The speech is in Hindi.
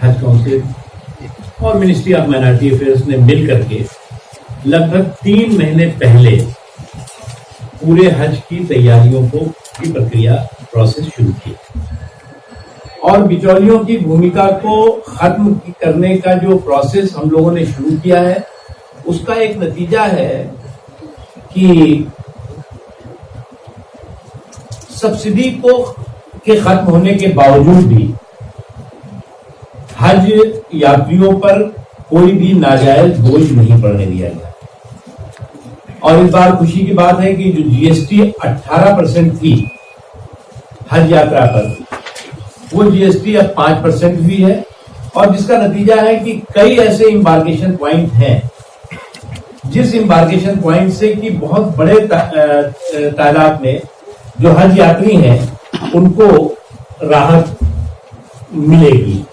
हज काउंसिल और मिनिस्ट्री ऑफ माइनॉरिटी अफेयर्स ने मिल करके लगभग 3 महीने पहले पूरे हज की तैयारियों की प्रक्रिया प्रोसेस शुरू की और बिचौलियों की भूमिका को खत्म करने का जो प्रोसेस हम लोगों ने शुरू किया है उसका एक नतीजा है कि सब्सिडी के खत्म होने के बावजूद भी हज यात्रियों पर कोई भी नाजायज बोझ नहीं पड़ने दिया गया। और इस बार खुशी की बात है कि जो जीएसटी 18% थी हज यात्रा पर, वो जीएसटी अब 5% हुई है और जिसका नतीजा है कि कई ऐसे इम्बार्केशन पॉइंट हैं जिस इम्बार्केशन पॉइंट से कि बहुत बड़े तादाद में जो हज यात्री हैं उनको राहत मिलेगी।